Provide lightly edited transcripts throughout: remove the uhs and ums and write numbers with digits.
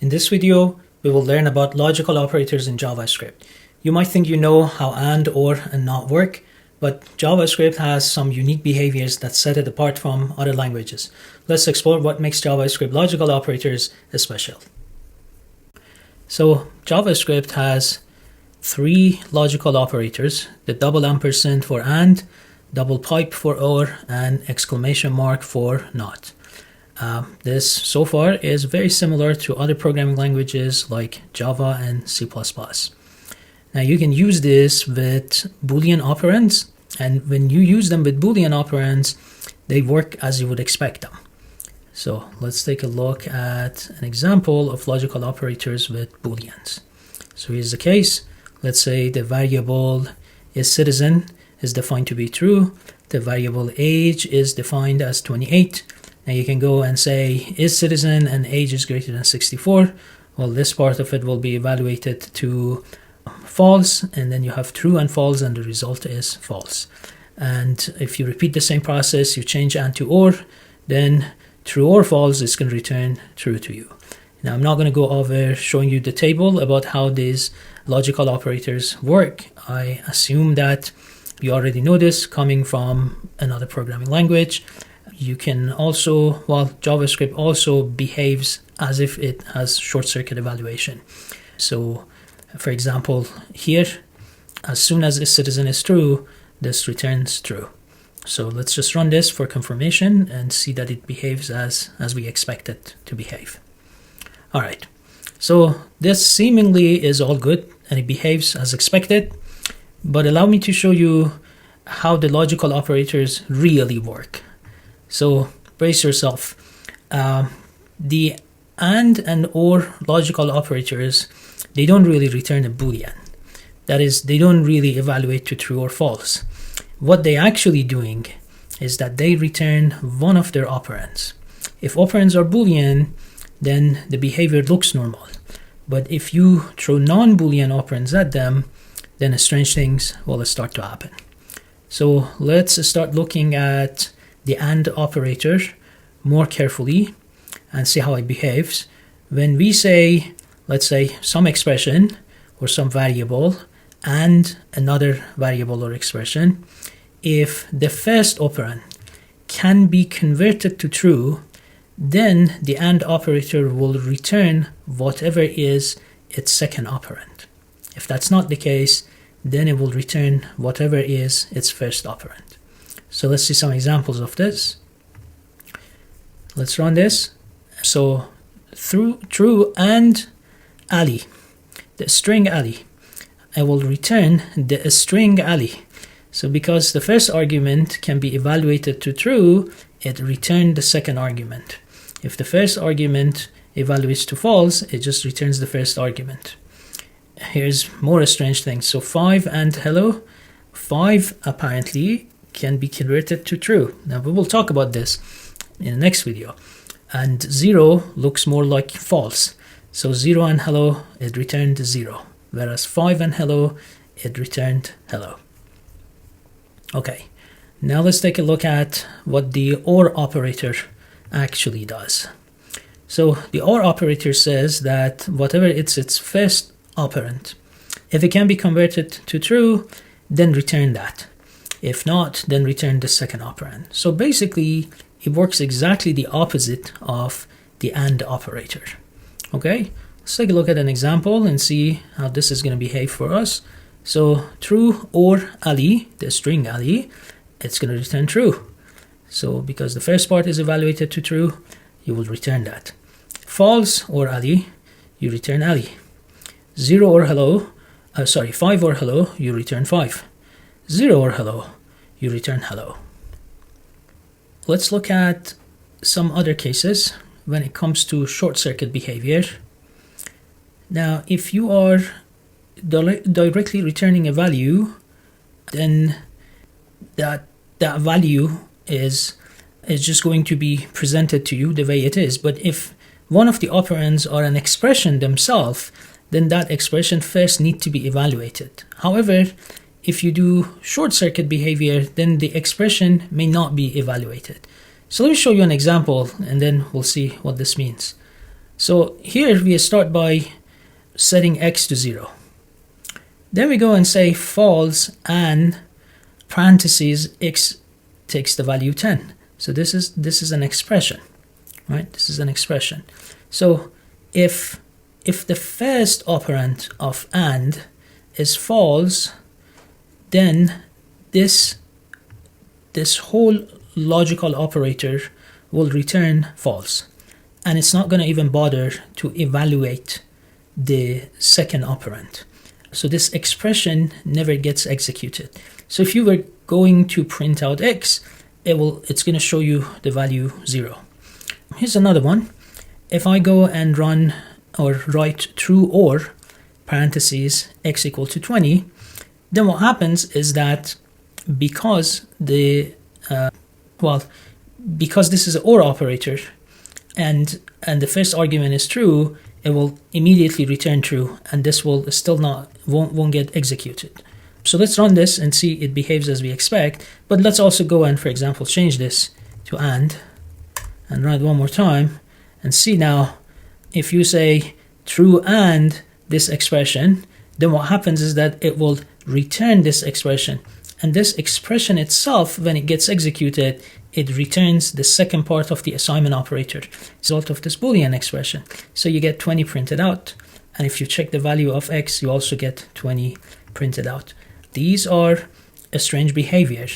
In this video, we will learn about logical operators in JavaScript. You might think you know how and, or, and not work, but JavaScript has some unique behaviors that set it apart from other languages. Let's explore what makes JavaScript logical operators special. So JavaScript has three logical operators: the double ampersand for and, double pipe for or, and exclamation mark for not. This so far is very similar to other programming languages like Java and C++. Now you can use this with Boolean operands, and when you use them with Boolean operands, they work as you would expect them. So let's take a look at an example of logical operators with Booleans. So here's the case. Let's say the variable is citizen is defined to be true. The variable age is defined as 28. Now you can go and say, is citizen and age is greater than 64? Well, this part of it will be evaluated to false, and then you have true and false, and the result is false. And if you repeat the same process, you change and to or, then true or false is going to return true to you. Now I'm not going to go over showing you the table about how these logical operators work. I assume that you already know this coming from another programming language. You can also, JavaScript also behaves as if it has short circuit evaluation. So for example, here, as soon as this citizen is true, this returns true. So let's just run this for confirmation and see that it behaves as we expect it to behave. All right, so this seemingly is all good and it behaves as expected, but allow me to show you how the logical operators really work. So brace yourself. The and or logical operators, they don't really return a Boolean. That is, they don't really evaluate to true or false. What they actually doing is that they return one of their operands. If operands are Boolean, then the behavior looks normal. But if you throw non-Boolean operands at them, then strange things will start to happen. So let's start looking at the and operator more carefully and see how it behaves. When we say, let's say, some expression or some variable and another variable or expression, if the first operand can be converted to true, then the and operator will return whatever is its second operand. If that's not the case, then it will return whatever is its first operand. So let's see some examples of this. Let's run this. So through true and Ali, the string Ali, I will return the string Ali. So because the first argument can be evaluated to true, it returned the second argument. If the first argument evaluates to false, it just returns the first argument. Here's more strange things. So 5 and hello. 5 apparently can be converted to true. Now we will talk about this in the next video. And 0 looks more like false. So 0 and hello, it returned 0. Whereas 5 and hello, it returned hello. Okay, now let's take a look at what the OR operator actually does. So the OR operator says that whatever its first operand, if it can be converted to true, then return that. If not, then return the second operand. So basically, it works exactly the opposite of the AND operator. Okay, let's take a look at an example and see how this is going to behave for us. So true or Ali, the string Ali, it's going to return true. So because the first part is evaluated to true, you will return that. False or Ali, you return Ali. 0 or hello, 5 or hello, you return 5. 0 or hello, you return hello. Let's look at some other cases when it comes to short circuit behavior. Now, if you are directly returning a value, then that value is just going to be presented to you the way it is. But if one of the operands are an expression themselves, then that expression first needs to be evaluated. However, if you do short circuit behavior, then the expression may not be evaluated. So let me show you an example and then we'll see what this means. So here we start by setting x to 0. Then we go and say false and parentheses x takes the value 10. So this is an expression, right? This is an expression. So if the first operand of and is false, then this whole logical operator will return false, and it's not going to even bother to evaluate the second operand. So this expression never gets executed. So if you were going to print out x, it's going to show you the value 0. Here's another one. If I go and run or write true or parentheses x equal to 20, then what happens is that because because this is an or operator and the first argument is true, it will immediately return true, and this will still won't get executed. So let's run this and see it behaves as we expect. But let's also go and, for example, change this to and run it one more time and see now. If you say true and this expression, then what happens is that it will return this expression, and this expression itself, when it gets executed, it returns the second part of the assignment operator, result of this Boolean expression. So you get 20 printed out, and if you check the value of x, you also get 20 printed out. These are a strange behavior,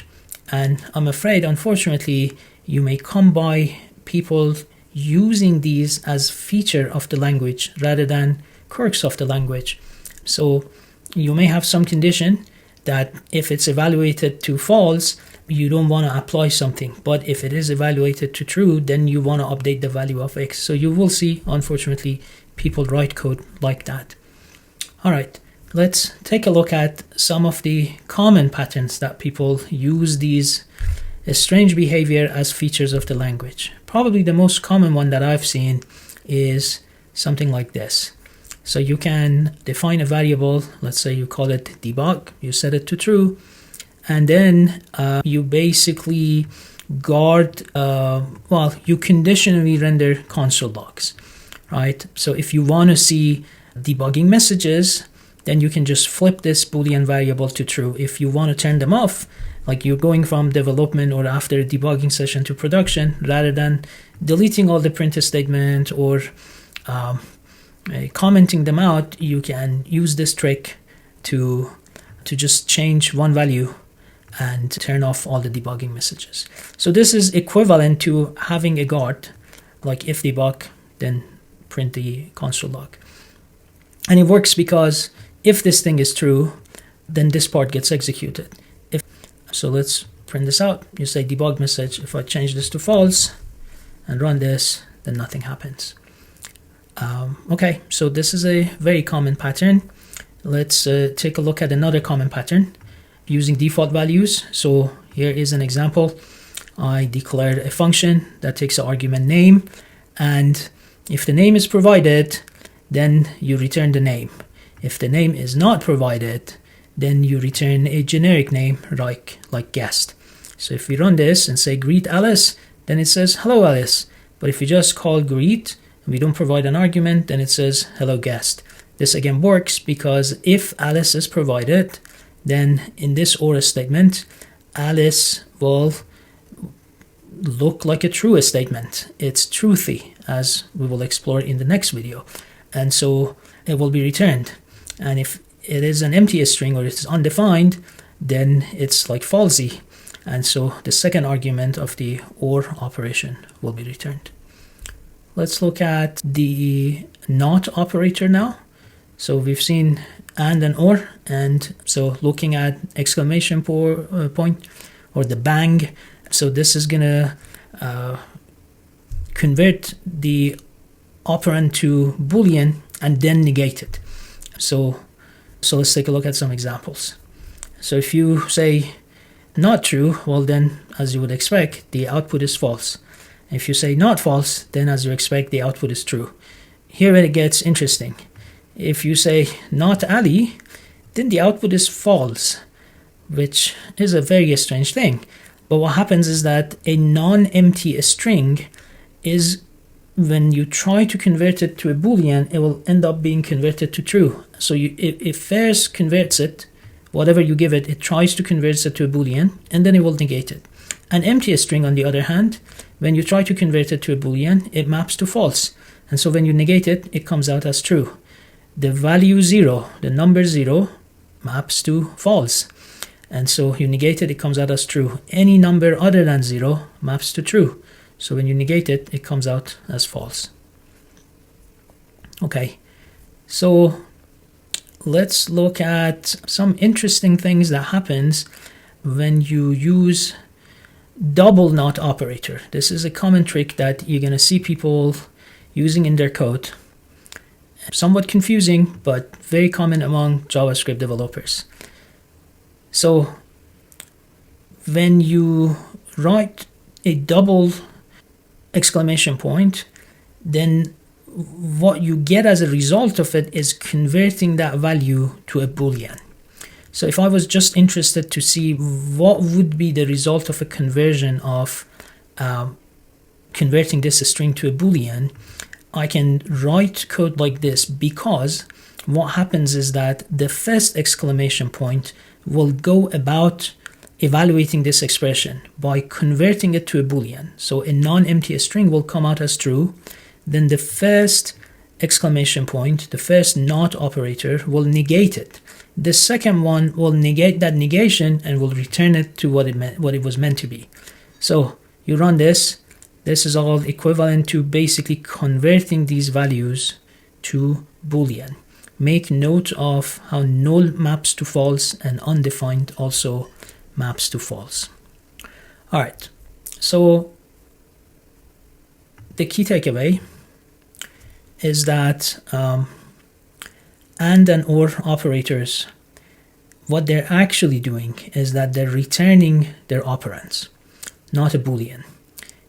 and I'm afraid, unfortunately, you may come by people using these as feature of the language rather than quirks of the language. So you may have some condition that if it's evaluated to false, you don't want to apply something, but if it is evaluated to true, then you want to update the value of x. So you will see, unfortunately, people write code like that. All right, let's take a look at some of the common patterns that people use these strange behavior as features of the language. Probably the most common one that I've seen is something like this. So you can define a variable, let's say you call it debug, you set it to true, and then you basically guard, you conditionally render console logs, right? So if you want to see debugging messages, then you can just flip this Boolean variable to true. If you want to turn them off, like you're going from development or after a debugging session to production, rather than deleting all the printf statement or commenting them out, you can use this trick to just change one value and turn off all the debugging messages. So this is equivalent to having a guard, like if debug, then print the console log. And it works because if this thing is true, then this part gets executed. So let's print this out. You say debug message. If I change this to false and run this, then nothing happens. Okay, so this is a very common pattern. Let's take a look at another common pattern using default values. So here is an example. I declared a function that takes an argument name, and if the name is provided, then you return the name. If the name is not provided, then you return a generic name like guest. So if we run this and say greet Alice, then it says hello Alice. But if we just call greet and we don't provide an argument, then it says hello guest. This again works because if Alice is provided, then in this OR statement, Alice will look like a true statement. It's truthy, as we will explore in the next video. And so it will be returned. And if it is an empty string or it's undefined, then it's like falsy. And so the second argument of the OR operation will be returned. Let's look at the not operator now. So we've seen and OR, and so looking at exclamation point or the bang. So this is gonna convert the operand to Boolean and then negate it. So let's take a look at some examples. So if you say not true, well then, as you would expect, the output is false. If you say not false, then as you expect, the output is true. Here it gets interesting. If you say not Ali, then the output is false, which is a very strange thing. But what happens is that a non-empty string is when you try to convert it to a Boolean, it will end up being converted to true. So it first converts it, whatever you give it, it tries to convert it to a Boolean, and then it will negate it. An empty string, on the other hand, when you try to convert it to a Boolean, it maps to false. And so when you negate it, it comes out as true. The value 0, the number 0, maps to false. And so you negate it, it comes out as true. Any number other than 0 maps to true. So when you negate it, it comes out as false. Okay, so let's look at some interesting things that happens when you use double not operator. This is a common trick that you're going to see people using in their code. Somewhat confusing, but very common among JavaScript developers. So when you write a double exclamation point, then what you get as a result of it is converting that value to a Boolean. So if I was just interested to see what would be the result of a conversion of converting this string to a Boolean, I can write code like this, because what happens is that the first exclamation point will go about evaluating this expression by converting it to a Boolean. So a non-empty string will come out as true. Then the first exclamation point, the first not operator, will negate it. The second one will negate that negation and will return it to what it was meant to be. So you run this. This is all equivalent to basically converting these values to Boolean. Make note of how null maps to false and undefined also maps to false. All right, so the key takeaway is that and or operators, what they're actually doing is that they're returning their operands, not a Boolean.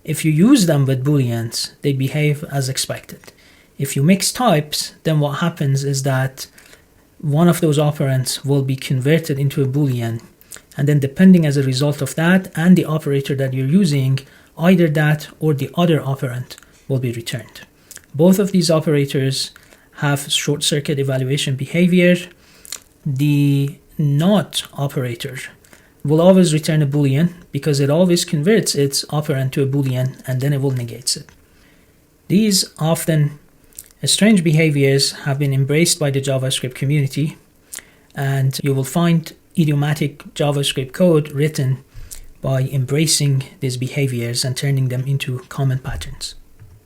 If you use them with Booleans, they behave as expected. If you mix types, then what happens is that one of those operands will be converted into a Boolean, and then depending as a result of that and the operator that you're using, either that or the other operand will be returned. Both of these operators have short-circuit evaluation behavior. The not operator will always return a Boolean because it always converts its operand to a Boolean and then it will negate it. These often strange behaviors have been embraced by the JavaScript community, and you will find idiomatic JavaScript code written by embracing these behaviors and turning them into common patterns.